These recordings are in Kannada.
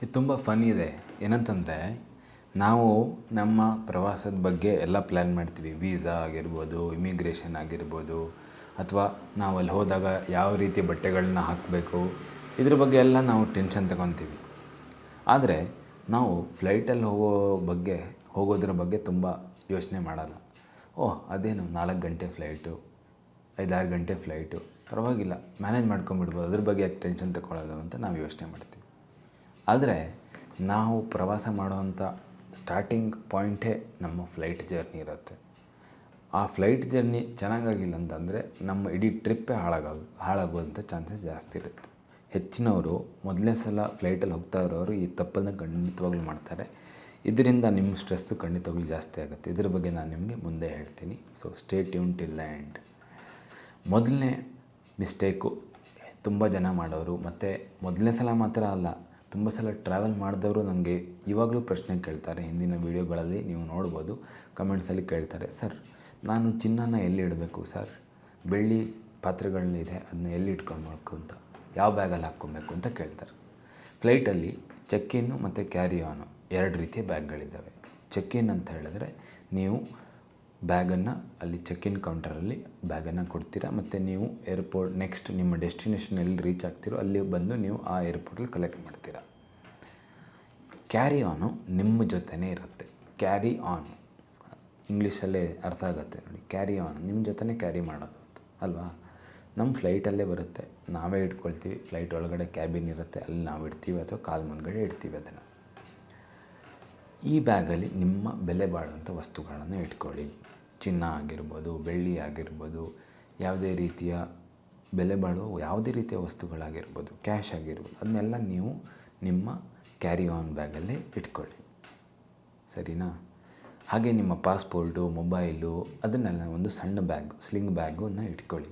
ಇದು ತುಂಬ ಫನ್ ಇದೆ. ಏನಂತಂದರೆ, ನಾವು ನಮ್ಮ ಪ್ರವಾಸದ ಬಗ್ಗೆ ಎಲ್ಲ ಪ್ಲ್ಯಾನ್ ಮಾಡ್ತೀವಿ. ವೀಸಾ ಆಗಿರ್ಬೋದು, ಇಮಿಗ್ರೇಷನ್ ಆಗಿರ್ಬೋದು, ಅಥವಾ ನಾವು ಅಲ್ಲಿ ಹೋದಾಗ ಯಾವ ರೀತಿ ಬಟ್ಟೆಗಳನ್ನ ಹಾಕಬೇಕು, ಇದ್ರ ಬಗ್ಗೆ ಎಲ್ಲ ನಾವು ಟೆನ್ಷನ್ ತಗೊತೀವಿ. ಆದರೆ ನಾವು ಫ್ಲೈಟಲ್ಲಿ ಹೋಗೋದ್ರ ಬಗ್ಗೆ ತುಂಬ ಯೋಚನೆ ಮಾಡಲ್ಲ. ಅದೇನು 4 ಗಂಟೆ ಫ್ಲೈಟು, 5-6 ಗಂಟೆ ಫ್ಲೈಟು, ಪರವಾಗಿಲ್ಲ ಮ್ಯಾನೇಜ್ ಮಾಡ್ಕೊಂಬಿಡ್ಬೋದು, ಅದ್ರ ಬಗ್ಗೆ ಯಾಕೆ ಟೆನ್ಷನ್ ತಗೊಳ್ಳೋದು ಅಂತ ನಾವು ಯೋಚನೆ ಮಾಡ್ತೀವಿ. ಆದರೆ ನಾವು ಪ್ರವಾಸ ಮಾಡೋವಂಥ ಸ್ಟಾರ್ಟಿಂಗ್ ಪಾಯಿಂಟೇ ನಮ್ಮ ಫ್ಲೈಟ್ ಜರ್ನಿ ಇರುತ್ತೆ. ಆ ಫ್ಲೈಟ್ ಜರ್ನಿ ಚೆನ್ನಾಗಾಗಿಲ್ಲ ಅಂತಂದರೆ ನಮ್ಮ ಇಡೀ ಟ್ರಿಪ್ಪೇ ಹಾಳಾಗೋವಂಥ ಚಾನ್ಸಸ್ ಜಾಸ್ತಿ ಇರುತ್ತೆ. ಹೆಚ್ಚಿನವರು ಮೊದಲನೇ ಸಲ ಫ್ಲೈಟಲ್ಲಿ ಹೋಗ್ತಾ ಇರೋರು ಈ ತಪ್ಪನ್ನು ಖಂಡಿತವಾಗ್ಲೂ ಮಾಡ್ತಾರೆ. ಇದರಿಂದ ನಿಮ್ಮ ಸ್ಟ್ರೆಸ್ಸು ಖಂಡಿತವಾಗ್ಲೂ ಜಾಸ್ತಿ ಆಗುತ್ತೆ. ಇದ್ರ ಬಗ್ಗೆ ನಾನು ನಿಮಗೆ ಮುಂದೆ ಹೇಳ್ತೀನಿ. So stay tune till the end. ಮೊದಲನೇ ಮಿಸ್ಟೇಕು ತುಂಬ ಜನ ಮಾಡೋರು, ಮತ್ತು ಮೊದಲನೇ ಸಲ ಮಾತ್ರ ಅಲ್ಲ, ತುಂಬ ಸಲ ಟ್ರಾವೆಲ್ ಮಾಡಿದವರು ನನಗೆ ಇವಾಗಲೂ ಪ್ರಶ್ನೆ ಕೇಳ್ತಾರೆ. ಹಿಂದಿನ ವೀಡಿಯೋಗಳಲ್ಲಿ ನೀವು ನೋಡ್ಬೋದು, ಕಮೆಂಟ್ಸಲ್ಲಿ ಕೇಳ್ತಾರೆ, ಸರ್ ನಾನು ಚಿನ್ನನ ಎಲ್ಲಿ ಇಡಬೇಕು ಸರ್, ಬೆಳ್ಳಿ ಪಾತ್ರೆಗಳನ್ನಿದೆ ಅದನ್ನ ಎಲ್ಲಿ ಇಟ್ಕೊಬೇಕು ಅಂತ, ಯಾವ ಬ್ಯಾಗಲ್ಲಿ ಹಾಕ್ಕೊಬೇಕು ಅಂತ ಕೇಳ್ತಾರೆ. ಫ್ಲೈಟಲ್ಲಿ ಚೆಕ್ ಇನ್ನು ಮತ್ತು ಕ್ಯಾರಿ ಆನು 2 ರೀತಿಯ ಬ್ಯಾಗ್ಗಳಿದ್ದಾವೆ. ಚೆಕ್ ಇನ್ ಅಂತ ಹೇಳಿದ್ರೆ ನೀವು ಬ್ಯಾಗನ್ನು ಅಲ್ಲಿ ಚೆಕ್ ಇನ್ ಕೌಂಟರಲ್ಲಿ ಬ್ಯಾಗನ್ನು ಕೊಡ್ತೀರಾ, ಮತ್ತು ನೀವು ಏರ್ಪೋರ್ಟ್ ನೆಕ್ಸ್ಟ್ ನಿಮ್ಮ ಡೆಸ್ಟಿನೇಷನ್ ಎಲ್ಲಿ ರೀಚ್ ಆಗ್ತೀರೋ ಅಲ್ಲಿ ಬಂದು ನೀವು ಆ ಏರ್ಪೋರ್ಟಲ್ಲಿ ಕಲೆಕ್ಟ್ ಮಾಡ್ತೀರಾ. ಕ್ಯಾರಿ ಆನು ನಿಮ್ಮ ಜೊತೆನೇ ಇರುತ್ತೆ. ಕ್ಯಾರಿ ಆನ್ ಇಂಗ್ಲೀಷಲ್ಲೇ ಅರ್ಥ ಆಗುತ್ತೆ ನೋಡಿ. ಕ್ಯಾರಿ ಆನ್ ನಿಮ್ಮ ಜೊತೆನೇ ಕ್ಯಾರಿ ಮಾಡೋದು ಅಲ್ವಾ. ನಮ್ಮ ಫ್ಲೈಟಲ್ಲೇ ಬರುತ್ತೆ, ನಾವೇ ಇಟ್ಕೊಳ್ತೀವಿ. ಫ್ಲೈಟ್ ಒಳಗಡೆ ಕ್ಯಾಬಿನ್ ಇರುತ್ತೆ, ಅಲ್ಲಿ ನಾವು ಇಡ್ತೀವಿ ಅಥವಾ ಕಾಲು ಮುಂದ್ಗಡೆ ಇಡ್ತೀವಿ ಅದನ್ನು. ಈ ಬ್ಯಾಗಲ್ಲಿ ನಿಮ್ಮ ಬೆಲೆ ಬಾಳುವಂಥ ವಸ್ತುಗಳನ್ನು ಇಟ್ಕೊಳ್ಳಿ. ಚಿನ್ನ ಆಗಿರ್ಬೋದು, ಬೆಳ್ಳಿ ಆಗಿರ್ಬೋದು, ಯಾವುದೇ ರೀತಿಯ ಬೆಲೆ ಬಾಳುವ ಯಾವುದೇ ರೀತಿಯ ವಸ್ತುಗಳಾಗಿರ್ಬೋದು, ಕ್ಯಾಶ್ ಆಗಿರ್ಬೋದು, ಅದನ್ನೆಲ್ಲ ನೀವು ನಿಮ್ಮ ಕ್ಯಾರಿ ಆನ್ ಬ್ಯಾಗಲ್ಲೇ ಇಟ್ಕೊಳ್ಳಿ, ಸರಿನಾ. ಹಾಗೆ ನಿಮ್ಮ ಪಾಸ್ಪೋರ್ಟು, ಮೊಬೈಲು, ಅದನ್ನೆಲ್ಲ ಒಂದು ಸಣ್ಣ ಬ್ಯಾಗ್, ಸ್ಲಿಂಗ್ ಬ್ಯಾಗನ್ನು ಇಟ್ಕೊಳ್ಳಿ.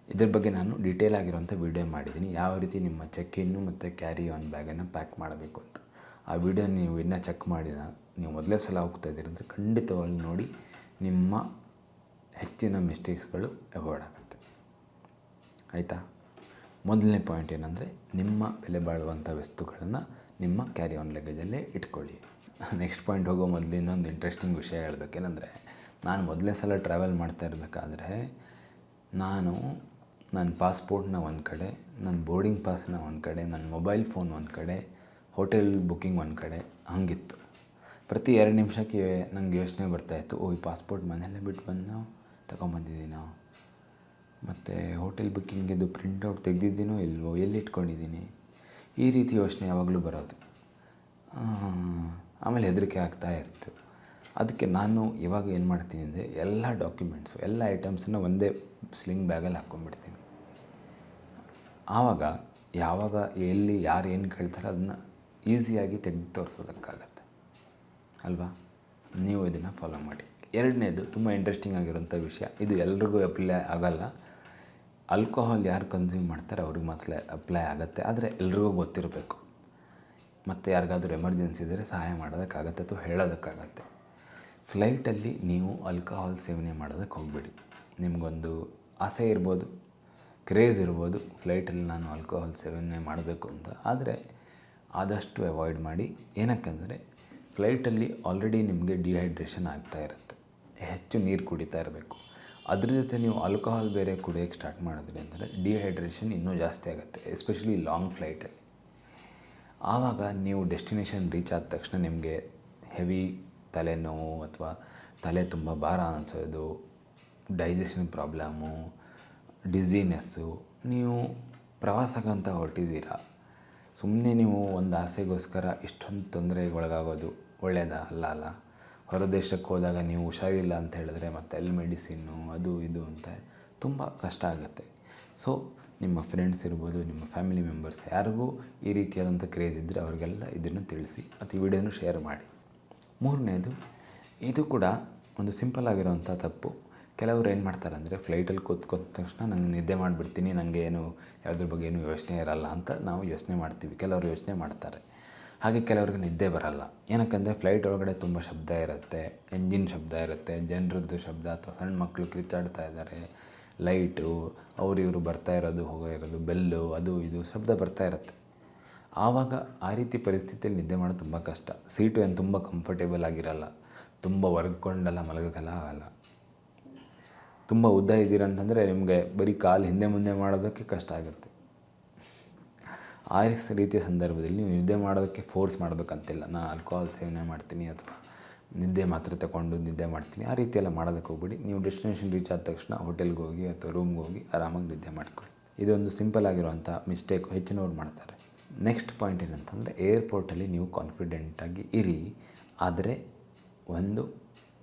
ಇದ್ರ ಬಗ್ಗೆ ನಾನು ಡೀಟೇಲ್ ಆಗಿರೋಂಥ ವೀಡಿಯೋ ಮಾಡಿದ್ದೀನಿ, ಯಾವ ರೀತಿ ನಿಮ್ಮ ಚೆಕ್ ಇನ್ನು ಮತ್ತು ಕ್ಯಾರಿ ಆನ್ ಬ್ಯಾಗನ್ನು ಪ್ಯಾಕ್ ಮಾಡಬೇಕು ಅಂತ. ಆ ವಿಡಿಯೋ ನೀವು ಇನ್ನೂ ಚೆಕ್ ಮಾಡಿಲ್ಲ, ನೀವು ಮೊದಲೇ ಸಲ ಹೋಗ್ತಾ ಇದ್ದೀರಿ ಅಂದರೆ ಖಂಡಿತವಾಗಿ ನೋಡಿ. ನಿಮ್ಮ ಹೆಚ್ಚಿನ ಮಿಸ್ಟೇಕ್ಸ್ಗಳು ಅವಾಯ್ಡ್ ಆಗುತ್ತೆ, ಆಯಿತಾ. ಮೊದಲನೇ ಪಾಯಿಂಟ್ ಏನಂದರೆ, ನಿಮ್ಮ ಬೆಲೆ ಬಾಳುವಂಥ ವಸ್ತುಗಳನ್ನು ನಿಮ್ಮ ಕ್ಯಾರಿ ಆನ್ ಲಗೇಜಲ್ಲೇ ಇಟ್ಕೊಳ್ಳಿ. ನೆಕ್ಸ್ಟ್ ಪಾಯಿಂಟ್ ಹೋಗೋ ಮೊದಲು ಇನ್ನೊಂದು ಇಂಟ್ರೆಸ್ಟಿಂಗ್ ವಿಷಯ ಹೇಳಬೇಕೇನೆಂದರೆ, ನಾನು ಮೊದಲನೇ ಸಲ ಟ್ರಾವೆಲ್ ಮಾಡ್ತಾ ಇರಬೇಕಾದ್ರೆ ನನ್ನ ಪಾಸ್ಪೋರ್ಟ್ನ ಒಂದು ಕಡೆ, ನನ್ನ ಬೋರ್ಡಿಂಗ್ ಪಾಸ್ನ ಒಂದು ಕಡೆ, ನನ್ನ ಮೊಬೈಲ್ ಫೋನ್ ಒಂದು ಕಡೆ, ಹೋಟೆಲ್ ಬುಕ್ಕಿಂಗ್ ಒಂದು ಕಡೆ, ಹಂಗಿತ್ತು. ಪ್ರತಿ 2 ನಿಮಿಷಕ್ಕೆ ನನಗೆ ಯೋಚನೆ ಬರ್ತಾಯಿತ್ತು, ಈ ಪಾಸ್ಪೋರ್ಟ್ ಮನೆಯಲ್ಲೇ ಬಿಟ್ಟು ಬಂದು ತೊಗೊಂಬಂದಿದ್ದೀನೋ, ಮತ್ತು ಹೋಟೆಲ್ ಬುಕ್ಕಿಂಗಿದ್ದು ಪ್ರಿಂಟೌಟ್ ತೆಗೆದಿದ್ದೀನೋ ಇಲ್ವೋ, ಎಲ್ಲಿ ಇಟ್ಕೊಂಡಿದ್ದೀನಿ, ಈ ರೀತಿ ಯೋಚನೆ ಯಾವಾಗಲೂ ಬರೋದು. ಆಮೇಲೆ ಹೆದರಿಕೆ ಆಗ್ತಾ ಇತ್ತು. ಅದಕ್ಕೆ ನಾನು ಇವಾಗ ಏನು ಮಾಡ್ತೀನಿ ಅಂದರೆ, ಎಲ್ಲ ಡಾಕ್ಯುಮೆಂಟ್ಸು, ಎಲ್ಲ ಐಟಮ್ಸನ್ನು ಒಂದೇ ಸ್ಲಿಂಗ್ ಬ್ಯಾಗಲ್ಲಿ ಹಾಕ್ಕೊಂಡ್ಬಿಡ್ತೀನಿ. ಆವಾಗ ಯಾವಾಗ ಎಲ್ಲಿ ಯಾರು ಏನು ಕೇಳ್ತಾರೆ ಅದನ್ನು ಈಸಿಯಾಗಿ ತೆಗೆದು ತೋರಿಸೋದಕ್ಕಾಗತ್ತೆ ಅಲ್ವಾ. ನೀವು ಇದನ್ನು ಫಾಲೋ ಮಾಡಿ. ಎರಡನೇದು ತುಂಬ ಇಂಟ್ರೆಸ್ಟಿಂಗ್ ಆಗಿರೋಂಥ ವಿಷಯ, ಇದು ಎಲ್ರಿಗೂ ಅಪ್ಲೈ ಆಗಲ್ಲ. ಆಲ್ಕೋಹಾಲ್ ಯಾರು ಕನ್ಸ್ಯೂಮ್ ಮಾಡ್ತಾರೆ ಅವ್ರಿಗೆ ಮಾತ್ರ ಅಪ್ಲೈ ಆಗುತ್ತೆ, ಆದರೆ ಎಲ್ರಿಗೂ ಗೊತ್ತಿರಬೇಕು. ಮತ್ತು ಯಾರಿಗಾದ್ರೂ ಎಮರ್ಜೆನ್ಸಿ ಇದ್ದರೆ ಸಹಾಯ ಮಾಡೋದಕ್ಕಾಗತ್ತೆ ಅಥವಾ ಹೇಳೋದಕ್ಕಾಗತ್ತೆ. ಫ್ಲೈಟಲ್ಲಿ ನೀವು ಆಲ್ಕೋಹಾಲ್ ಸೇವನೆ ಮಾಡೋದಕ್ಕೆ ಹೋಗಬೇಡಿ. ನಿಮಗೊಂದು ಆಸೆ ಇರ್ಬೋದು, ಕ್ರೇಜ್ ಇರ್ಬೋದು, ಫ್ಲೈಟಲ್ಲಿ ನಾನು ಆಲ್ಕೋಹಾಲ್ ಸೇವನೆ ಮಾಡಬೇಕು ಅಂತ, ಆದರೆ ಆದಷ್ಟು ಅವಾಯ್ಡ್ ಮಾಡಿ. ಏನಕ್ಕೆಂದರೆ ಫ್ಲೈಟಲ್ಲಿ ಆಲ್ರೆಡಿ ನಿಮಗೆ ಡಿಹೈಡ್ರೇಷನ್ ಆಗ್ತಾ ಇರುತ್ತೆ, ಹೆಚ್ಚು ನೀರು ಕುಡಿತಾ ಇರಬೇಕು. ಅದ್ರ ಜೊತೆ ನೀವು ಆಲ್ಕೋಹಾಲ್ ಬೇರೆ ಕುಡಿಯೋಕ್ಕೆ ಸ್ಟಾರ್ಟ್ ಮಾಡಿದ್ರಿ ಅಂದರೆ ಡಿಹೈಡ್ರೇಷನ್ ಇನ್ನೂ ಜಾಸ್ತಿ ಆಗುತ್ತೆ, ಎಸ್ಪೆಷಲಿ ಲಾಂಗ್ ಫ್ಲೈಟಲ್ಲಿ. ಆವಾಗ ನೀವು ಡೆಸ್ಟಿನೇಷನ್ ರೀಚ್ ಆದ ತಕ್ಷಣ ನಿಮಗೆ ಹೆವಿ ತಲೆನೋವು ಅಥವಾ ತಲೆ ತುಂಬ ಭಾರ ಅನಿಸೋದು, ಡೈಜೆಷನ್ ಪ್ರಾಬ್ಲಮ್ಮು, ಡಿಝಿನೆಸ್ಸು. ನೀವು ಪ್ರವಾಸಕ್ಕಂತ ಹೊರಟಿದ್ದೀರಾ, ಸುಮ್ಮನೆ ನೀವು ಒಂದು ಆಸೆಗೋಸ್ಕರ ಇಷ್ಟೊಂದು ತೊಂದರೆಗೊಳಗಾಗೋದು ಒಳ್ಳೆಯದಾ ಅಲ್ಲ. ಹೊರದೇಶಕ್ಕೆ ಹೋದಾಗ ನೀವು ಹುಷಾರಿಲ್ಲ ಅಂತ ಹೇಳಿದ್ರೆ ಮತ್ತೆ ಅಲ್ಲಿ ಮೆಡಿಸಿನ್ನು ಅದು ಇದು ಅಂತ ತುಂಬ ಕಷ್ಟ ಆಗುತ್ತೆ. ಸೊ ನಿಮ್ಮ ಫ್ರೆಂಡ್ಸ್ ಇರ್ಬೋದು, ನಿಮ್ಮ ಫ್ಯಾಮಿಲಿ ಮೆಂಬರ್ಸ್ ಯಾರಿಗೂ ಈ ರೀತಿಯಾದಂಥ ಕ್ರೇಜ್ ಇದ್ದರೆ ಅವರಿಗೆಲ್ಲ ಇದನ್ನು ತಿಳಿಸಿ ಮತ್ತು ಈ ವಿಡಿಯೋನ ಶೇರ್ ಮಾಡಿ. ಮೂರನೇದು, ಇದು ಕೂಡ ಒಂದು ಸಿಂಪಲ್ ಆಗಿರೋವಂಥ ತಪ್ಪು. ಕೆಲವರು ಏನು ಮಾಡ್ತಾರೆ ಅಂದರೆ, ಫ್ಲೈಟಲ್ಲಿ ಕೂತ್ಕೊಂಡ ತಕ್ಷಣ ನಂಗೆ ನಿದ್ದೆ ಮಾಡಿಬಿಡ್ತೀನಿ, ನನಗೆ ಯಾವುದ್ರ ಬಗ್ಗೆ ಏನೂ ಯೋಚನೆ ಇರಲ್ಲ ಅಂತ ನಾವು ಯೋಚನೆ ಮಾಡ್ತೀವಿ. ಕೆಲವರು ಯೋಚನೆ ಮಾಡ್ತಾರೆ. ಹಾಗೆ ಕೆಲವ್ರಿಗೆ ನಿದ್ದೆ ಬರಲ್ಲ. ಏನಕ್ಕಂದರೆ ಫ್ಲೈಟ್ ಒಳಗಡೆ ತುಂಬ ಶಬ್ದ ಇರುತ್ತೆ, ಎಂಜಿನ್ ಶಬ್ದ ಇರುತ್ತೆ, ಜನರದ್ದು ಶಬ್ದ, ಅಥವಾ ಸಣ್ಣ ಮಕ್ಕಳು ಕಿರ್ಚಾಡ್ತಾ ಇದ್ದಾರೆ, ಲೈಟು, ಇವರು ಬರ್ತಾ ಇರೋದು ಹೋಗೋ ಇರೋದು, ಬೆಲ್ಲು, ಅದು ಇದು ಶಬ್ದ ಬರ್ತಾ ಇರುತ್ತೆ. ಆವಾಗ ಆ ರೀತಿ ಪರಿಸ್ಥಿತಿಯಲ್ಲಿ ನಿದ್ದೆ ಮಾಡೋದು ತುಂಬ ಕಷ್ಟ. ಸೀಟು ಏನು ತುಂಬ ಕಂಫರ್ಟೇಬಲ್ ಆಗಿರಲ್ಲ, ತುಂಬ ವರ್ಕೊಂಡೆಲ್ಲ ಮಲಗೋಕ್ಕೆಲ್ಲ ಆಗಲ್ಲ. ತುಂಬ ಉದ್ದ ಇದ್ದೀರಂತಂದರೆ ನಿಮಗೆ ಬರೀ ಕಾಲು ಹಿಂದೆ ಮುಂದೆ ಮಾಡೋದಕ್ಕೆ ಕಷ್ಟ ಆಗುತ್ತೆ. ಆ ರೀತಿಯ ಸಂದರ್ಭದಲ್ಲಿ ನೀವು ನಿದ್ದೆ ಮಾಡೋದಕ್ಕೆ ಫೋರ್ಸ್ ಮಾಡಬೇಕಂತಿಲ್ಲ. ನಾನು ಆಲ್ಕೋಹಾಲ್ ಸೇವನೆ ಮಾಡ್ತೀನಿ ಅಥವಾ ನಿದ್ದೆ ಮಾತ್ರೆ ತಗೊಂಡು ನಿದ್ದೆ ಮಾಡ್ತೀನಿ, ಆ ರೀತಿ ಎಲ್ಲ ಮಾಡೋದಕ್ಕೆ ಹೋಗ್ಬಿಡಿ. ನೀವು ಡೆಸ್ಟಿನೇಷನ್ ರೀಚ್ ಆದ ತಕ್ಷಣ ಹೋಟೆಲ್ಗೆ ಹೋಗಿ ಅಥವಾ ರೂಮ್ಗೆ ಹೋಗಿ ಆರಾಮಾಗಿ ನಿದ್ದೆ ಮಾಡ್ಕೊಳ್ಳಿ. ಇದೊಂದು ಸಿಂಪಲ್ ಆಗಿರುವಂಥ ಮಿಸ್ಟೇಕು ಹೆಚ್ಚಿನವ್ರು ಮಾಡ್ತಾರೆ. ನೆಕ್ಸ್ಟ್ ಪಾಯಿಂಟ್ ಏನಂತಂದರೆ, ಏರ್ಪೋರ್ಟಲ್ಲಿ ನೀವು ಕಾನ್ಫಿಡೆಂಟಾಗಿ ಇರಿ, ಆದರೆ ಒಂದು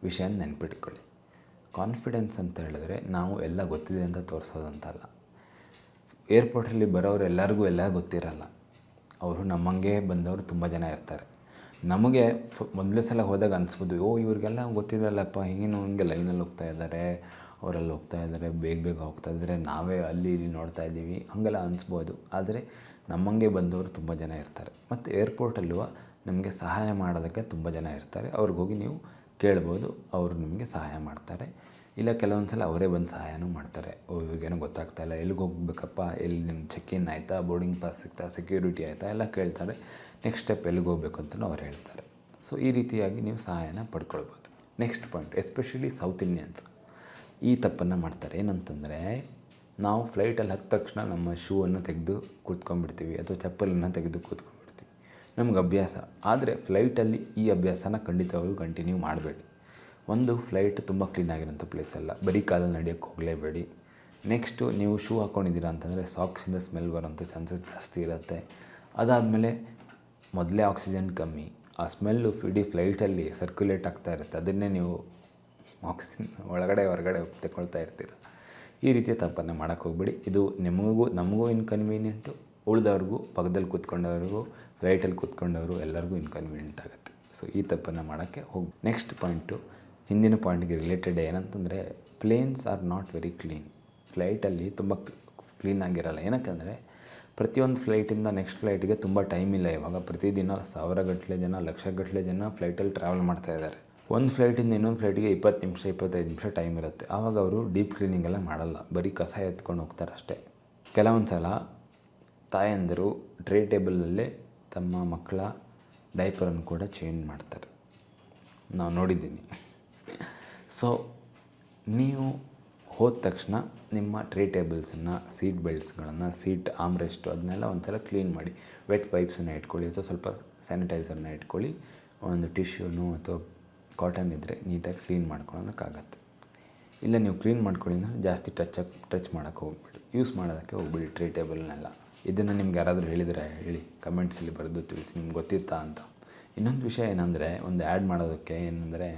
ವಿಷಯ ನೆನ್ಪಿಟ್ಕೊಳ್ಳಿ. ಕಾನ್ಫಿಡೆನ್ಸ್ ಅಂತ ಹೇಳಿದ್ರೆ ನಾವು ಎಲ್ಲ ಗೊತ್ತಿದೆ ಅಂತ ತೋರಿಸೋದಂತಲ್ಲ. ಏರ್ಪೋರ್ಟಲ್ಲಿ ಬರೋರು ಎಲ್ಲರಿಗೂ ಎಲ್ಲ ಗೊತ್ತಿರಲ್ಲ. ಅವರು ನಮ್ಮಂಗೆ ಬಂದವರು ತುಂಬ ಜನ ಇರ್ತಾರೆ. ನಮಗೆ ಮೊದಲೇ ಸಲ ಹೋದಾಗ ಅನಿಸ್ಬೋದು, ಇವ್ರಿಗೆಲ್ಲ ಗೊತ್ತಿದಲ್ಲಪ್ಪ, ಹಿಂಗೆ ಲೈನಲ್ಲಿ ಹೋಗ್ತಾ ಇದ್ದಾರೆ, ಅವರೆಲ್ಲ ಹೋಗ್ತಾ ಇದ್ದಾರೆ, ಬೇಗ ಹೋಗ್ತಾ ಇದ್ದಾರೆ, ನಾವೇ ಅಲ್ಲಿ ಇಲ್ಲಿ ನೋಡ್ತಾ ಇದ್ದೀವಿ, ಹಾಗೆಲ್ಲ ಅನಿಸ್ಬೋದು. ಆದರೆ ನಮ್ಮಂಗೆ ಬಂದವರು ತುಂಬ ಜನ ಇರ್ತಾರೆ. ಮತ್ತು ಏರ್ಪೋರ್ಟಲ್ಲೂ ನಮಗೆ ಸಹಾಯ ಮಾಡೋದಕ್ಕೆ ತುಂಬ ಜನ ಇರ್ತಾರೆ. ಅವ್ರಿಗೋಗಿ ನೀವು ಕೇಳ್ಬೋದು, ಅವರು ನಿಮಗೆ ಸಹಾಯ ಮಾಡ್ತಾರೆ. ಇಲ್ಲ ಕೆಲವೊಂದು ಸಲ ಅವರೇ ಬಂದು ಸಹಾಯನೂ ಮಾಡ್ತಾರೆ. ಇವ್ರಿಗೇನೋ ಗೊತ್ತಾಗ್ತಾಯಿಲ್ಲ, ಎಲ್ಲಿಗೆ ಹೋಗ್ಬೇಕಪ್ಪ, ಎಲ್ಲಿ ನಿಮ್ಮ ಚೆಕ್ ಇನ್ ಆಯಿತಾ, ಬೋರ್ಡಿಂಗ್ ಪಾಸ್ ಸಿಗ್ತಾ, ಸೆಕ್ಯೂರಿಟಿ ಆಯಿತಾ ಎಲ್ಲ ಕೇಳ್ತಾರೆ. ನೆಕ್ಸ್ಟ್ ಸ್ಟೆಪ್ ಎಲ್ಲಿಗೆ ಹೋಗಬೇಕು ಅಂತಲೂ ಅವ್ರು ಹೇಳ್ತಾರೆ. ಸೊ ಈ ರೀತಿಯಾಗಿ ನೀವು ಸಹಾಯನ ಪಡ್ಕೊಳ್ಬೋದು. Next point, especially south Indians ಈ ತಪ್ಪನ್ನು ಮಾಡ್ತಾರೆ. ಏನಂತಂದರೆ, ನಾವು ಫ್ಲೈಟಲ್ಲಿ ಹತ್ತ ತಕ್ಷಣ ನಮ್ಮ ಶೂವನ್ನು ತೆಗೆದು ಕೂತ್ಕೊಂಡ್ಬಿಡ್ತೀವಿ ಅಥವಾ ಚಪ್ಪಲನ್ನು ತೆಗೆದು ಕೂತ್ಕೊಂಡ್ಬಿಡ್ತೀವಿ. ನಮ್ಗೆ ಅಭ್ಯಾಸ. ಆದರೆ ಫ್ಲೈಟಲ್ಲಿ ಈ ಅಭ್ಯಾಸನ ಖಂಡಿತವಾಗ್ಲೂ ಕಂಟಿನ್ಯೂ ಮಾಡಬೇಡಿ. ಒಂದು, ಫ್ಲೈಟ್ ತುಂಬ ಕ್ಲೀನಾಗಿರೋಂಥ ಪ್ಲೇಸ್ ಅಲ್ಲ, ಬರೀ ಕಾಲಲ್ಲಿ ನಡೆಯೋಕ್ಕೆ ಹೋಗಲೇಬೇಡಿ. ನೆಕ್ಸ್ಟು, ನೀವು ಶೂ ಹಾಕ್ಕೊಂಡಿದ್ದೀರಾ ಅಂತಂದರೆ ಸಾಕ್ಸಿಂದ ಸ್ಮೆಲ್ ಬರೋಂಥ ಚಾನ್ಸಸ್ ಜಾಸ್ತಿ ಇರುತ್ತೆ. ಅದಾದಮೇಲೆ ಮೊದಲೇ ಆಕ್ಸಿಜನ್ ಕಮ್ಮಿ, ಆ ಸ್ಮೆಲ್ಲು ಇಡೀ ಫ್ಲೈಟಲ್ಲಿ ಸರ್ಕ್ಯುಲೇಟ್ ಆಗ್ತಾ ಇರುತ್ತೆ, ಅದನ್ನೇ ನೀವು ಆಕ್ಸಿಜನ್ ಒಳಗಡೆ ಹೊರಗಡೆ ತಗೊಳ್ತಾ ಇರ್ತೀರ. ಈ ರೀತಿಯ ತಪ್ಪನ್ನು ಮಾಡೋಕ್ಕೆ ಹೋಗ್ಬೇಡಿ. ಇದು ನಮಗೂ ಇನ್ಕನ್ವೀನಿಯೆಂಟು, ಉಳಿದವ್ರಿಗೂ, ಪಕ್ಕದಲ್ಲಿ ಕೂತ್ಕೊಂಡವ್ರಿಗೂ, ಫ್ಲೈಟಲ್ಲಿ ಕೂತ್ಕೊಂಡವರು ಎಲ್ಲರಿಗೂ ಇನ್ಕನ್ವೀನಿಯೆಂಟ್ ಆಗುತ್ತೆ. ಸೊ ಈ ತಪ್ಪನ್ನು ಮಾಡೋಕ್ಕೆ ಹೋಗಿ. ನೆಕ್ಸ್ಟ್ ಪಾಯಿಂಟು, ಹಿಂದಿನ ಪಾಯಿಂಟ್ಗೆ ರಿಲೇಟೆಡ್ ಏನಂತಂದರೆ, planes are not very clean. ಫ್ಲೈಟಲ್ಲಿ ತುಂಬ ಕ್ಲೀನಾಗಿರಲ್ಲ. ಏನಕ್ಕಂದರೆ ಪ್ರತಿಯೊಂದು ಫ್ಲೈಟಿಂದ ನೆಕ್ಸ್ಟ್ ಫ್ಲೈಟಿಗೆ ತುಂಬ ಟೈಮ್ ಇಲ್ಲ. ಇವಾಗ ಪ್ರತಿದಿನ 1000ಗಟ್ಟಲೆ ಜನ, ಲಕ್ಷಗಟ್ಟಲೆ ಜನ ಫ್ಲೈಟಲ್ಲಿ ಟ್ರಾವೆಲ್ ಮಾಡ್ತಾಯಿದ್ದಾರೆ. ಒಂದು ಫ್ಲೈಟಿಂದ ಇನ್ನೊಂದು ಫ್ಲೈಟಿಗೆ 20 ನಿಮಿಷ 25 ನಿಮಿಷ ಟೈಮ್ ಇರುತ್ತೆ. ಆವಾಗ ಅವರು ಡೀಪ್ ಕ್ಲೀನಿಂಗ್ ಎಲ್ಲ ಮಾಡಲ್ಲ, ಬರೀ ಕಸ ಎತ್ಕೊಂಡು ಹೋಗ್ತಾರೆ ಅಷ್ಟೇ. ಕೆಲವೊಂದು ಸಲ ತಾಯಂದಿರು ಟ್ರೇ ಟೇಬಲಲ್ಲೇ ತಮ್ಮ ಮಕ್ಕಳ ಡೈಪರನ್ನು ಕೂಡ ಚೇಂಜ್ ಮಾಡ್ತಾರೆ, ನಾವು ನೋಡಿದ್ದೀನಿ. ಸೊ ನೀವು ಹೋದ ತಕ್ಷಣ ನಿಮ್ಮ ಟ್ರೇ ಟೇಬಲ್ಸನ್ನು, ಸೀಟ್ ಬೆಲ್ಟ್ಸ್ಗಳನ್ನು, ಸೀಟ್ ಆಮ್ರೆಸ್ಟು ಅದನ್ನೆಲ್ಲ ಒಂದು ಸಲ ಕ್ಲೀನ್ ಮಾಡಿ. ವೆಟ್ ವೈಪ್ಸನ್ನು ಇಟ್ಕೊಳ್ಳಿ ಅಥವಾ ಸ್ವಲ್ಪ ಸ್ಯಾನಿಟೈಸರ್ನ ಇಟ್ಕೊಳ್ಳಿ. ಒಂದು ಟಿಶ್ಯೂನು ಅಥವಾ ಕಾಟನ್ ಇದ್ದರೆ ನೀಟಾಗಿ ಕ್ಲೀನ್ ಮಾಡ್ಕೊಳ್ಳೋದಕ್ಕಾಗತ್ತೆ. ಇಲ್ಲ ನೀವು ಕ್ಲೀನ್ ಮಾಡ್ಕೊಳ್ಳಿ ಅಂದರೆ ಜಾಸ್ತಿ ಟಚ್ ಮಾಡೋಕ್ಕೆ ಹೋಗ್ಬೇಡಿ, ಯೂಸ್ ಮಾಡೋದಕ್ಕೆ ಹೋಗ್ಬೇಡಿ ಟ್ರೇ ಟೇಬಲ್ನೆಲ್ಲ. ಇದನ್ನು ನಿಮ್ಗೆ ಯಾರಾದರೂ ಹೇಳಿದರೆ ಹೇಳಿ, ಕಮೆಂಟ್ಸಲ್ಲಿ ಬರೆದು ತಿಳಿಸಿ, ನಿಮ್ಗೆ ಗೊತ್ತಿತ್ತಾ ಅಂತ. ಇನ್ನೊಂದು ವಿಷಯ ಏನಂದರೆ, ಒಂದು ಆ್ಯಡ್ ಮಾಡೋದಕ್ಕೆ ಏನಂದರೆ,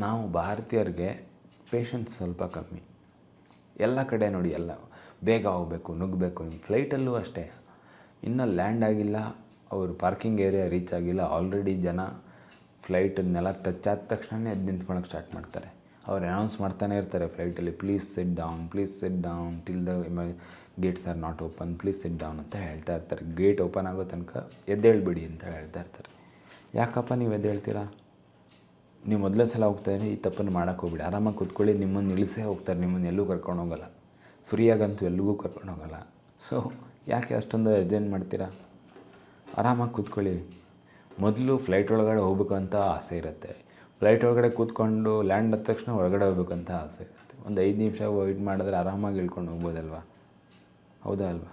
ನಾವು ಭಾರತೀಯರಿಗೆ ಪೇಷನ್ಸ್ ಸ್ವಲ್ಪ ಕಮ್ಮಿ. ಎಲ್ಲ ಕಡೆ ನೋಡಿ, ಎಲ್ಲ ಬೇಗ ಹೋಗಬೇಕು, ನುಗ್ಗಬೇಕು. ನಿಮ್ಮ ಫ್ಲೈಟಲ್ಲೂ ಅಷ್ಟೇ, ಇನ್ನೂ ಲ್ಯಾಂಡ್ ಆಗಿಲ್ಲ, ಅವರು ಪಾರ್ಕಿಂಗ್ ಏರಿಯಾ ರೀಚ್ ಆಗಿಲ್ಲ, ಆಲ್ರೆಡಿ ಜನ ಫ್ಲೈಟನ್ನೆಲ್ಲ ಟಚ್ ಆದ ತಕ್ಷಣವೇ ಎದ್ದು ನಿಂತ್ಕೊಳ್ಳೋಕೆ ಸ್ಟಾರ್ಟ್ ಮಾಡ್ತಾರೆ. ಅವ್ರು ಅನೌನ್ಸ್ ಮಾಡ್ತಾನೆ ಇರ್ತಾರೆ ಫ್ಲೈಟಲ್ಲಿ, please sit down till the gates are not open, please sit down ಅಂತ ಹೇಳ್ತಾ ಇರ್ತಾರೆ. ಗೇಟ್ ಓಪನ್ ಆಗೋ ತನಕ ಎದ್ದೇಳ್ಬೇಡಿ ಅಂತ ಹೇಳ್ತಾ ಇರ್ತಾರೆ. ಯಾಕಪ್ಪ ನೀವು ಎದ್ದೇಳ್ತೀರಾ? ನೀವು ಮೊದಲೇ ಸಲ ಹೋಗ್ತಾಯಿದ್ರೆ ಈ ತಪ್ಪನ್ನು ಮಾಡೋಕ್ಕೆ ಹೋಗ್ಬಿಡಿ. ಆರಾಮಾಗಿ ಕೂತ್ಕೊಳ್ಳಿ, ನಿಮ್ಮನ್ನು ಇಳಿಸೇ ಹೋಗ್ತಾರೆ, ನಿಮ್ಮನ್ನು ಎಲ್ಲೂ ಕರ್ಕೊಂಡು ಹೋಗೋಲ್ಲ. ಫ್ರೀಯಾಗಂತೂ ಎಲ್ಲಿಗೂ ಕರ್ಕೊಂಡು ಹೋಗೋಲ್ಲ. ಸೊ ಯಾಕೆ ಅಷ್ಟೊಂದು ಅರ್ಜೆಂಟ್ ಮಾಡ್ತೀರಾ? ಆರಾಮಾಗಿ ಕೂತ್ಕೊಳ್ಳಿ. ಮೊದಲು ಫ್ಲೈಟ್ ಒಳಗಡೆ ಹೋಗ್ಬೇಕು ಅಂತ ಆಸೆ ಇರುತ್ತೆ. ಫ್ಲೈಟ್ ಒಳಗಡೆ ಕೂತ್ಕೊಂಡು ಲ್ಯಾಂಡ್ ಆದ ತಕ್ಷಣ ಹೊರಗಡೆ ಹೋಗ್ಬೇಕಂತ ಆಸೆ ಇರುತ್ತೆ. ಒಂದು 5 ನಿಮಿಷ ವೆಯ್ಟ್ ಮಾಡಿದ್ರೆ ಆರಾಮಾಗಿ ಇಳ್ಕೊಂಡು ಹೋಗ್ಬೋದಲ್ವ? ಹೌದಾ ಅಲ್ವಾ?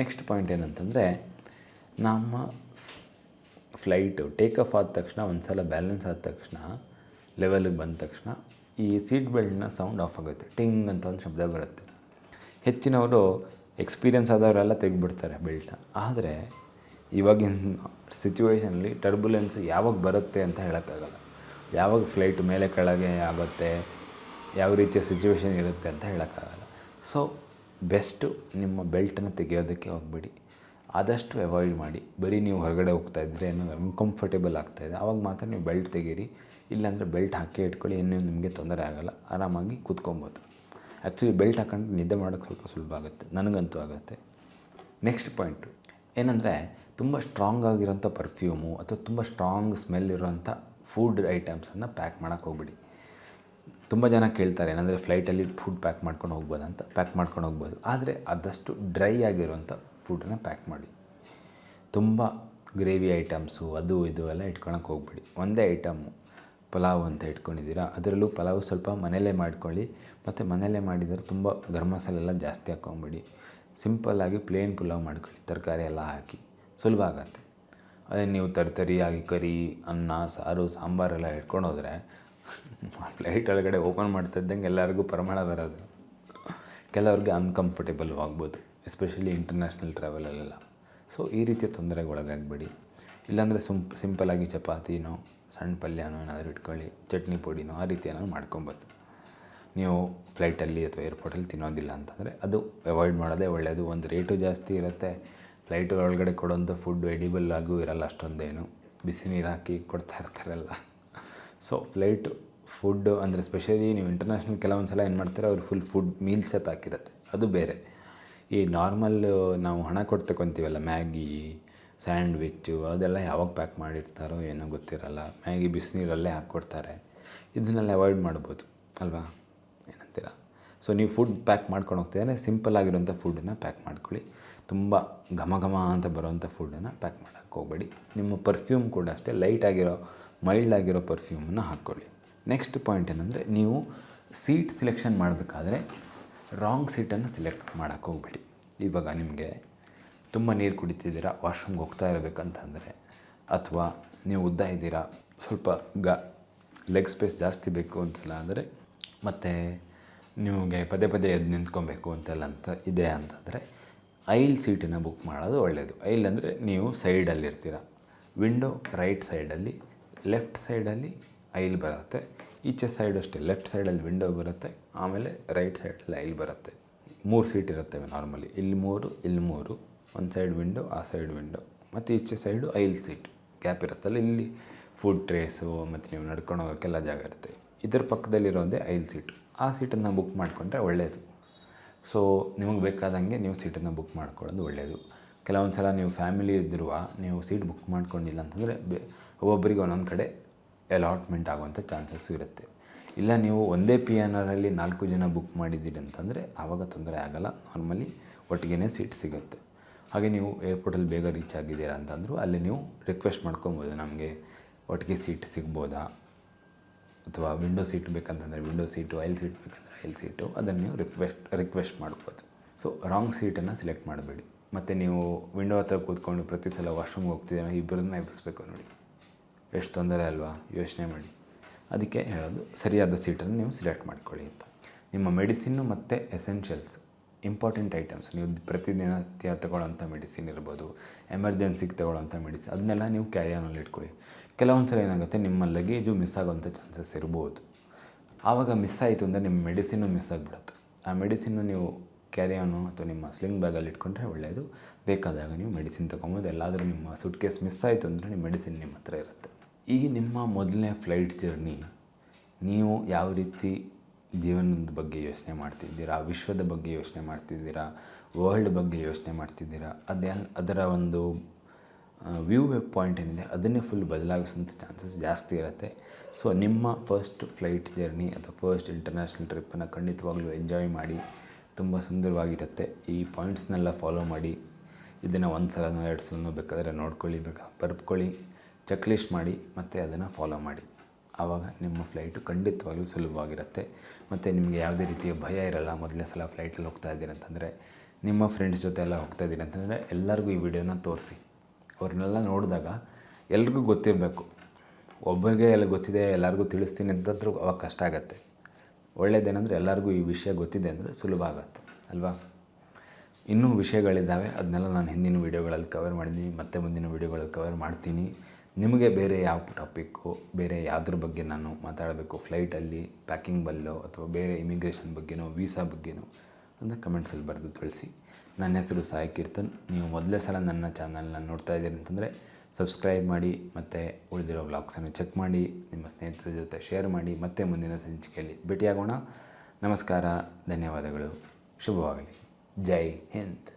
ನೆಕ್ಸ್ಟ್ ಪಾಯಿಂಟ್ ಏನಂತಂದರೆ, ನಮ್ಮ ಫ್ಲೈಟು ಟೇಕ್ ಆಫ್ ಆದ ತಕ್ಷಣ, ಒಂದು ಸಲ ಬ್ಯಾಲೆನ್ಸ್ ಆದ ತಕ್ಷಣ, ಲೆವೆಲಿಗೆ ಬಂದ ತಕ್ಷಣ ಈ ಸೀಟ್ ಬೆಲ್ಟ್ನ ಸೌಂಡ್ ಆಫ್ ಆಗುತ್ತೆ, ಟಿಂಗ್ ಅಂತ ಒಂದು ಶಬ್ದ ಬರುತ್ತೆ. ಹೆಚ್ಚಿನವರು ಎಕ್ಸ್ಪೀರಿಯನ್ಸ್ ಆದವರೆಲ್ಲ ತೆಗೆದುಬಿಡ್ತಾರೆ ಬೆಲ್ಟ್ನ. ಆದರೆ ಇವಾಗಿನ ಸಿಚುವೇಷನಲ್ಲಿ ಟರ್ಬುಲೆನ್ಸು ಯಾವಾಗ ಬರುತ್ತೆ ಅಂತ ಹೇಳೋಕ್ಕಾಗಲ್ಲ. ಯಾವಾಗ ಫ್ಲೈಟ್ ಮೇಲೆ ಕೆಳಗೆ ಆಗುತ್ತೆ, ಯಾವ ರೀತಿಯ ಸಿಚುವೇಷನ್ ಇರುತ್ತೆ ಅಂತ ಹೇಳೋಕ್ಕಾಗಲ್ಲ. ಸೊ ಬೆಸ್ಟು ನಿಮ್ಮ ಬೆಲ್ಟನ್ನು ತೆಗೆಯೋದಕ್ಕೆ ಹೋಗಬೇಡಿ, ಆದಷ್ಟು ಅವಾಯ್ಡ್ ಮಾಡಿ. ಬರೀ ನೀವು ಹೊರಗಡೆ ಹೋಗ್ತಾಯಿದ್ರೆ ಏನಾದರೂ ಅನ್ಕಂಫರ್ಟೇಬಲ್ ಆಗ್ತಾಯಿದೆ, ಆವಾಗ ಮಾತ್ರ ನೀವು ಬೆಲ್ಟ್ ತೆಗೀರಿ. ಇಲ್ಲಾಂದರೆ ಬೆಲ್ಟ್ ಹಾಕೇ ಇಟ್ಕೊಳ್ಳಿ, ಇನ್ನೂ ನಿಮಗೆ ತೊಂದರೆ ಆಗೋಲ್ಲ, ಆರಾಮಾಗಿ ಕೂತ್ಕೊಬೋದು. ಆ್ಯಕ್ಚುಲಿ ಬೆಲ್ಟ್ ಹಾಕೊಂಡು ನಿದ್ದೆ ಮಾಡೋಕ್ಕೆ ಸ್ವಲ್ಪ ಸುಲಭ ಆಗುತ್ತೆ, ನನಗಂತೂ ಆಗುತ್ತೆ. ನೆಕ್ಸ್ಟ್ ಪಾಯಿಂಟು ಏನಂದರೆ, ತುಂಬ ಸ್ಟ್ರಾಂಗ್ ಆಗಿರೋಂಥ ಪರ್ಫ್ಯೂಮು ಅಥವಾ ತುಂಬ ಸ್ಟ್ರಾಂಗ್ ಸ್ಮೆಲ್ ಇರೋಂಥ ಫುಡ್ ಐಟಮ್ಸನ್ನು ಪ್ಯಾಕ್ ಮಾಡೋಕ್ಕೆ ಹೋಗ್ಬಿಡಿ. ತುಂಬ ಜನ ಕೇಳ್ತಾರೆ, ಏನಂದರೆ ಫ್ಲೈಟಲ್ಲಿ ಫುಡ್ ಪ್ಯಾಕ್ ಮಾಡ್ಕೊಂಡು ಹೋಗ್ಬೋದು ಅಂತ. ಪ್ಯಾಕ್ ಮಾಡ್ಕೊಂಡು ಹೋಗ್ಬೋದು, ಆದರೆ ಆದಷ್ಟು ಡ್ರೈ ಆಗಿರೋಂಥ ಫುಡ್ಡನ್ನು ಪ್ಯಾಕ್ ಮಾಡಿ. ತುಂಬ ಗ್ರೇವಿ ಐಟಮ್ಸು ಅದು ಇದು ಎಲ್ಲ ಇಟ್ಕೊಳಕ್ಕೆ ಹೋಗ್ಬೇಡಿ. ಒಂದೇ ಐಟಮ್ಮು ಪಲಾವ್ ಅಂತ ಇಟ್ಕೊಂಡಿದ್ದೀರಾ, ಅದರಲ್ಲೂ ಪಲಾವು ಸ್ವಲ್ಪ ಮನೆಯಲ್ಲೇ ಮಾಡ್ಕೊಳ್ಳಿ. ಮತ್ತು ಮನೆಯಲ್ಲೇ ಮಾಡಿದರೆ ತುಂಬ ಗರಂ ಮಸಾಲೆ ಎಲ್ಲ ಜಾಸ್ತಿ ಹಾಕ್ಕೊಂಬಿಡಿ. ಸಿಂಪಲ್ಲಾಗಿ ಪ್ಲೇನ್ ಪಲಾವ್ ಮಾಡ್ಕೊಳ್ಳಿ, ತರಕಾರಿ ಎಲ್ಲ ಹಾಕಿ, ಸುಲಭ ಆಗತ್ತೆ. ಅದೇ ನೀವು ತರಿಯಾಗಿ ಕರಿ, ಅನ್ನ, ಸಾರು, ಸಾಂಬಾರೆಲ್ಲ ಇಟ್ಕೊಂಡು ಹೋದರೆ ಫ್ಲೈಟ್ ಒಳಗಡೆ ಓಪನ್ ಮಾಡ್ತಾ ಇದ್ದಂಗೆ ಎಲ್ಲರಿಗೂ ಪರಿಮಳ ಬರೋದು. ಕೆಲವ್ರಿಗೆ ಅನ್ಕಂಫರ್ಟೇಬಲ್ ಆಗ್ಬೋದು, ಎಸ್ಪೆಷಲಿ ಇಂಟರ್ನ್ಯಾಷನಲ್ ಟ್ರಾವೆಲಲ್ಲೆಲ್ಲ. ಸೊ ಈ ರೀತಿಯ ತೊಂದರೆಗೆ ಒಳಗಾಗಬೇಡಿ. ಇಲ್ಲಾಂದರೆ ಸಿಂಪಲ್ಲಾಗಿ ಚಪಾತಿನೋ ಸಣ್ಣ ಪಲ್ಯನೋ ಏನಾದರೂ ಇಟ್ಕೊಳ್ಳಿ, ಚಟ್ನಿ ಪುಡಿನೋ ಆ ರೀತಿ ಏನಾದ್ರು ಮಾಡ್ಕೊಬೋದು. ನೀವು ಫ್ಲೈಟಲ್ಲಿ ಅಥವಾ ಏರ್ಪೋರ್ಟಲ್ಲಿ ತಿನ್ನೋದಿಲ್ಲ ಅಂತಂದರೆ ಅದು ಅವಾಯ್ಡ್ ಮಾಡೋದೇ ಒಳ್ಳೆಯದು. ಒಂದು ರೇಟು ಜಾಸ್ತಿ ಇರುತ್ತೆ, ಫ್ಲೈಟ್ ಒಳಗಡೆ ಕೊಡೋಂಥ ಫುಡ್ಡು ಎಡಿಬಲ್ ಆಗೂ ಇರಲ್ಲ ಅಷ್ಟೊಂದೇನು, ಬಿಸಿ ನೀರು ಹಾಕಿ ಕೊಡ್ತಾ ಇರ್ತಾರಲ್ಲ. ಸೊ ಫ್ಲೈಟ್ ಫುಡ್ಡು ಅಂದರೆ ಸ್ಪೆಷಲಿ ನೀವು ಇಂಟರ್ನ್ಯಾಷನಲ್ ಕೆಲವೊಂದು ಸಲ ಏನು ಮಾಡ್ತಾರೆ, ಅವ್ರು ಫುಲ್ ಫುಡ್ ಮೀಲ್ಸೇ ಪ್ಯಾಕ್ ಇರುತ್ತೆ, ಅದು ಬೇರೆ. ಈ ನಾರ್ಮಲ್ ನಾವು ಹಣ ಕೊಟ್ಟು ತಗೊತೀವಲ್ಲ, ಮ್ಯಾಗಿ, ಸ್ಯಾಂಡ್ವಿಚ್ಚು ಅದೆಲ್ಲ ಯಾವಾಗ ಪ್ಯಾಕ್ ಮಾಡಿರ್ತಾರೋ ಏನೋ ಗೊತ್ತಿರಲ್ಲ, ಮ್ಯಾಗಿ ಬಿಸಿನೀರಲ್ಲೇ ಹಾಕ್ಕೊಡ್ತಾರೆ. ಇದನ್ನೆಲ್ಲ ಅವಾಯ್ಡ್ ಮಾಡ್ಬೋದು ಅಲ್ವಾ, ಏನಂತೀರ? ಸೊ ನೀವು ಫುಡ್ ಪ್ಯಾಕ್ ಮಾಡ್ಕೊಂಡು ಹೋಗ್ತಿದ್ರೆ ಸಿಂಪಲ್ ಆಗಿರೋಂಥ ಫುಡ್ಡನ್ನು ಪ್ಯಾಕ್ ಮಾಡ್ಕೊಳ್ಳಿ. ತುಂಬ ಘಮ ಘಮ ಅಂತ ಬರೋವಂಥ ಫುಡ್ಡನ್ನು ಪ್ಯಾಕ್ ಮಾಡೋಕ್ಕೆ ಹೋಗಬೇಡಿ. ನಿಮ್ಮ ಪರ್ಫ್ಯೂಮ್ ಕೂಡ ಅಷ್ಟೇ ಲೈಟ್ ಆಗಿರೋ, ಮೈಲ್ಡ್ ಆಗಿರೋ ಪರ್ಫ್ಯೂಮನ್ನು ಹಾಕ್ಕೊಳ್ಳಿ. ನೆಕ್ಸ್ಟ್ ಪಾಯಿಂಟ್ ಏನಂದರೆ, ನೀವು ಸೀಟ್ ಸಿಲೆಕ್ಷನ್ ಮಾಡಬೇಕಾದ್ರೆ ರಾಂಗ್ ಸೀಟನ್ನು ಸಿಲೆಕ್ಟ್ ಮಾಡೋಕ್ಕೆ ಹೋಗಬೇಡಿ. ಇವಾಗ ನಿಮಗೆ ತುಂಬ ನೀರು ಕುಡಿತಿದ್ದೀರಾ, ವಾಶ್ರೂಮ್ಗೆ ಹೋಗ್ತಾ ಇರಬೇಕಂತಂದರೆ, ಅಥವಾ ನೀವು ಉದ್ದ ಇದ್ದೀರಾ, ಸ್ವಲ್ಪ ಲೆಗ್ ಸ್ಪೇಸ್ ಜಾಸ್ತಿ ಬೇಕು ಅಂತೆಲ್ಲ ಅಂದರೆ, ಮತ್ತು ನಿಮಗೆ ಪದೇ ಪದೇ ಎದ್ದು ನಿಂತ್ಕೊಬೇಕು ಅಂತೆಲ್ಲ ಇದೆ ಅಂತಂದರೆ ಐಲ್ ಸೀಟನ್ನು ಬುಕ್ ಮಾಡೋದು ಒಳ್ಳೆಯದು. ಐಲ್ ಅಂದರೆ ನೀವು ಸೈಡಲ್ಲಿರ್ತೀರ, ವಿಂಡೋ ರೈಟ್ ಸೈಡಲ್ಲಿ, ಲೆಫ್ಟ್ ಸೈಡಲ್ಲಿ ಐಲ್ ಬರುತ್ತೆ, ಈಚೆ ಸೈಡ್ ಅಷ್ಟೇ ಲೆಫ್ಟ್ ಸೈಡಲ್ಲಿ ವಿಂಡೋ ಬರುತ್ತೆ, ಆಮೇಲೆ ರೈಟ್ ಸೈಡಲ್ಲಿ ಐಲ್ ಬರುತ್ತೆ. 3 ಸೀಟ್ ಇರುತ್ತವೆ ನಾರ್ಮಲಿ, ಇಲ್ಲಿ 3, ಇಲ್ಲಿ 3, ಒಂದು ಸೈಡ್ ವಿಂಡೋ, ಆ ಸೈಡ್ ವಿಂಡೋ, ಮತ್ತು ಈಚೆ ಸೈಡು ಐಲ್ ಸೀಟ್ ಗ್ಯಾಪ್ ಇರುತ್ತಲ್ಲ, ಇಲ್ಲಿ ಫುಡ್ ಟ್ರೇಸು ಮತ್ತು ನೀವು ನಡ್ಕೊಂಡು ಹೋಗೋಕ್ಕೆಲ್ಲ ಜಾಗ ಇರುತ್ತೆ. ಇದರ ಪಕ್ಕದಲ್ಲಿರೋದೇ ಐಲ್ ಸೀಟು. ಆ ಸೀಟನ್ನು ಬುಕ್ ಮಾಡಿಕೊಂಡ್ರೆ ಒಳ್ಳೆಯದು. ಸೊ ನಿಮಗೆ ಬೇಕಾದಂಗೆ ನೀವು ಸೀಟನ್ನು ಬುಕ್ ಮಾಡ್ಕೊಳ್ಳೋದು ಒಳ್ಳೆಯದು. ಕೆಲವೊಂದು ಸಲ ನೀವು ಫ್ಯಾಮಿಲಿ ಇದ್ದರೂ ನೀವು ಸೀಟ್ ಬುಕ್ ಮಾಡ್ಕೊಂಡಿಲ್ಲ ಅಂತಂದರೆ ಒಬ್ಬೊಬ್ಬರಿಗೆ ಒಂದೊಂದು ಕಡೆ ಅಲಾಟ್ಮೆಂಟ್ ಆಗುವಂಥ ಚಾನ್ಸಸ್ಸು ಇರುತ್ತೆ. ಇಲ್ಲ ನೀವು ಒಂದೇ PNRಲ್ಲಿ 4 ಜನ ಬುಕ್ ಮಾಡಿದ್ದೀರಿ ಅಂತಂದರೆ ಆವಾಗ ತೊಂದರೆ ಆಗೋಲ್ಲ, ನಾರ್ಮಲಿ ಒಟ್ಟಿಗೆ ಸೀಟ್ ಸಿಗುತ್ತೆ. ಹಾಗೆ ನೀವು ಏರ್ಪೋರ್ಟಲ್ಲಿ ಬೇಗ ರೀಚ್ ಆಗಿದ್ದೀರಾ ಅಂತಂದರೂ ಅಲ್ಲಿ ನೀವು ರಿಕ್ವೆಸ್ಟ್ ಮಾಡ್ಕೊಬೋದು, ನಮಗೆ ಒಟ್ಟಿಗೆ ಸೀಟ್ ಸಿಗ್ಬೋದಾ, ಅಥವಾ ವಿಂಡೋ ಸೀಟ್ ಬೇಕಂತಂದರೆ ವಿಂಡೋ ಸೀಟು, ಐಲ್ ಸೀಟ್ ಬೇಕಂದರೆ ಐಲ್ ಸೀಟು, ಅದನ್ನು ನೀವು ರಿಕ್ವೆಸ್ಟ್ ಮಾಡ್ಬೋದು. ಸೊ ರಾಂಗ್ ಸೀಟನ್ನು ಸಿಲೆಕ್ಟ್ ಮಾಡಬೇಡಿ. ಮತ್ತು ನೀವು ವಿಂಡೋ ಹತ್ರ ಕೂತ್ಕೊಂಡು ಪ್ರತಿ ಸಲ ವಾಶ್ರೂಮ್ಗೆ ಹೋಗ್ತಿದ್ದೀರ, ಇಬ್ಬರನ್ನ ಎಬ್ಬಿಸ್ಬೇಕು ನೋಡಿ, ಎಷ್ಟು ತೊಂದರೆ ಅಲ್ವಾ, ಯೋಚನೆ ಮಾಡಿ. ಅದಕ್ಕೆ ಹೇಳೋದು, ಸರಿಯಾದ ಸೀಟನ್ನು ನೀವು ಸಿಲೆಕ್ಟ್ ಮಾಡ್ಕೊಳ್ಳಿ ಅಂತ. ನಿಮ್ಮ ಮೆಡಿಸಿನ್ನು ಮತ್ತು ಎಸೆನ್ಷಿಯಲ್ಸ್, ಇಂಪಾರ್ಟೆಂಟ್ ಐಟಮ್ಸ್, ನೀವು ಪ್ರತಿದಿನ ತಗೊಳ್ಳೋಂಥ ಮೆಡಿಸಿನ್ ಇರ್ಬೋದು, ಎಮರ್ಜೆನ್ಸಿಗೆ ತಗೊಳ್ಳೋಂಥ ಮೆಡಿಸಿನ್, ಅದನ್ನೆಲ್ಲ ನೀವು ಕ್ಯಾರಿಯಾನಲ್ಲಿ ಇಟ್ಕೊಳ್ಳಿ. ಕೆಲವೊಂದು ಸಲ ಏನಾಗುತ್ತೆ, ನಿಮ್ಮ ಲಗೇಜು ಮಿಸ್ ಆಗೋಂಥ ಚಾನ್ಸಸ್ ಇರ್ಬೋದು. ಆವಾಗ ಮಿಸ್ ಆಯಿತು ಅಂದರೆ ನಿಮ್ಮ ಮೆಡಿಸಿನ್ನು ಮಿಸ್ ಆಗಿಬಿಡುತ್ತೆ. ಆ ಮೆಡಿಸಿನ್ನು ನೀವು ಕ್ಯಾರಿಯಾನು ಅಥವಾ ನಿಮ್ಮ ಸ್ಲಿಂಗ್ ಬ್ಯಾಗಲ್ಲಿ ಇಟ್ಕೊಂಡ್ರೆ ಒಳ್ಳೆಯದು. ಬೇಕಾದಾಗ ನೀವು ಮೆಡಿಸಿನ್ ತೊಗೊಬೋದು. ಎಲ್ಲಾದರೂ ನಿಮ್ಮ ಸೂಟ್ ಕೇಸ್ ಮಿಸ್ ಆಯಿತು ಅಂದರೆ ನಿಮ್ಮ ಮೆಡಿಸಿನ್ ನಿಮ್ಮ ಹತ್ರ ಇರುತ್ತೆ. ಈ ನಿಮ್ಮ ಮೊದಲನೇ ಫ್ಲೈಟ್ ಜರ್ನಿ, ನೀವು ಯಾವ ರೀತಿ ಜೀವನದ ಬಗ್ಗೆ ಯೋಚನೆ ಮಾಡ್ತಿದ್ದೀರಾ, ವಿಶ್ವದ ಬಗ್ಗೆ ಯೋಚನೆ ಮಾಡ್ತಿದ್ದೀರಾ, ವರ್ಲ್ಡ್ ಬಗ್ಗೆ ಯೋಚನೆ ಮಾಡ್ತಿದ್ದೀರಾ, ಅದರ ಒಂದು ವ್ಯೂ ಪಾಯಿಂಟ್ ಏನಿದೆ ಅದನ್ನೇ ಫುಲ್ ಬದಲಾಗಿಸೋಂಥ ಚಾನ್ಸಸ್ ಜಾಸ್ತಿ ಇರುತ್ತೆ. ಸೊ ನಿಮ್ಮ ಫಸ್ಟ್ ಫ್ಲೈಟ್ ಜರ್ನಿ ಅಥವಾ ಫಸ್ಟ್ ಇಂಟರ್ನ್ಯಾಷನಲ್ ಟ್ರಿಪ್ಪನ್ನು ಖಂಡಿತವಾಗ್ಲೂ ಎಂಜಾಯ್ ಮಾಡಿ, ತುಂಬ ಸುಂದರವಾಗಿರುತ್ತೆ. ಈ ಪಾಯಿಂಟ್ಸ್ನೆಲ್ಲ ಫಾಲೋ ಮಾಡಿ, ಇದನ್ನು 1 ಸಲನೋ 2 ಸಲನೋ ಬೇಕಾದರೆ ನೋಡ್ಕೊಳ್ಳಿ, ಬರ್ಕೊಳ್ಳಿ, ಚೆಕ್ ಲಿಸ್ಟ್ ಮಾಡಿ, ಮತ್ತು ಅದನ್ನು ಫಾಲೋ ಮಾಡಿ. ಆವಾಗ ನಿಮ್ಮ ಫ್ಲೈಟು ಖಂಡಿತವಾಗ್ಲೂ ಸುಲಭವಾಗಿರುತ್ತೆ. ಮತ್ತು ನಿಮಗೆ ಯಾವುದೇ ರೀತಿಯ ಭಯ ಇರಲ್ಲ. ಮೊದಲನೇ ಸಲ ಫ್ಲೈಟಲ್ಲಿ ಹೋಗ್ತಾ ಇದ್ದೀರಿ ಅಂತಂದರೆ, ನಿಮ್ಮ ಫ್ರೆಂಡ್ಸ್ ಜೊತೆ ಎಲ್ಲ ಹೋಗ್ತಾ ಇದ್ದೀರಿ ಅಂತಂದರೆ ಎಲ್ಲರಿಗೂ ಈ ವಿಡಿಯೋನ ತೋರಿಸಿ. ಅವ್ರನ್ನೆಲ್ಲ ನೋಡಿದಾಗ ಎಲ್ರಿಗೂ ಗೊತ್ತಿರಬೇಕು. ಒಬ್ಬರಿಗೆ ಎಲ್ಲ ಗೊತ್ತಿದೆ ಎಲ್ಲರಿಗೂ ತಿಳಿಸ್ತೀನಿ ಅಂತಂದ್ರೂ ಅವಾಗ ಕಷ್ಟ ಆಗುತ್ತೆ. ಒಳ್ಳೆಯದೇನೆಂದರೆ ಎಲ್ಲರಿಗೂ ಈ ವಿಷಯ ಗೊತ್ತಿದೆ ಅಂದರೆ ಸುಲಭ ಆಗುತ್ತೆ ಅಲ್ವಾ. ಇನ್ನೂ ವಿಷಯಗಳಿದ್ದಾವೆ, ಅದನ್ನೆಲ್ಲ ನಾನು ಹಿಂದಿನ ವೀಡಿಯೋಗಳಲ್ಲಿ ಕವರ್ ಮಾಡಿದ್ದೀನಿ, ಮತ್ತೆ ಮುಂದಿನ ವೀಡಿಯೋಗಳಲ್ಲಿ ಕವರ್ ಮಾಡ್ತೀನಿ. ನಿಮಗೆ ಬೇರೆ ಯಾವ ಟಾಪಿಕ್ಕು, ಬೇರೆ ಯಾವುದ್ರ ಬಗ್ಗೆ ನಾನು ಮಾತಾಡಬೇಕು, ಫ್ಲೈಟಲ್ಲಿ ಪ್ಯಾಕಿಂಗ್ ಬಲ್ಲೋ ಅಥವಾ ಬೇರೆ ಇಮಿಗ್ರೇಷನ್ ಬಗ್ಗೆನೋ, ವೀಸಾ ಬಗ್ಗೆನೋ ಅಂತ ಕಮೆಂಟ್ಸಲ್ಲಿ ಬರೆದು ತಿಳಿಸಿ. ನನ್ನ ಹೆಸರು ಸಾಯಿ ಕೀರ್ತನ್. ನೀವು ಮೊದಲೇ ಸಲ ನನ್ನ ಚಾನಲ್ನ ನೋಡ್ತಾ ಇದ್ದೀರಿ ಅಂತಂದರೆ ಸಬ್ಸ್ಕ್ರೈಬ್ ಮಾಡಿ, ಮತ್ತು ಉಳಿದಿರೋ ವ್ಲಾಗ್ಸನ್ನು ಚೆಕ್ ಮಾಡಿ, ನಿಮ್ಮ ಸ್ನೇಹಿತರ ಜೊತೆ ಶೇರ್ ಮಾಡಿ. ಮತ್ತೆ ಮುಂದಿನ ಸಂಚಿಕೆಯಲ್ಲಿ ಭೇಟಿಯಾಗೋಣ. ನಮಸ್ಕಾರ, ಧನ್ಯವಾದಗಳು, ಶುಭವಾಗಲಿ. ಜೈ ಹಿಂದ್.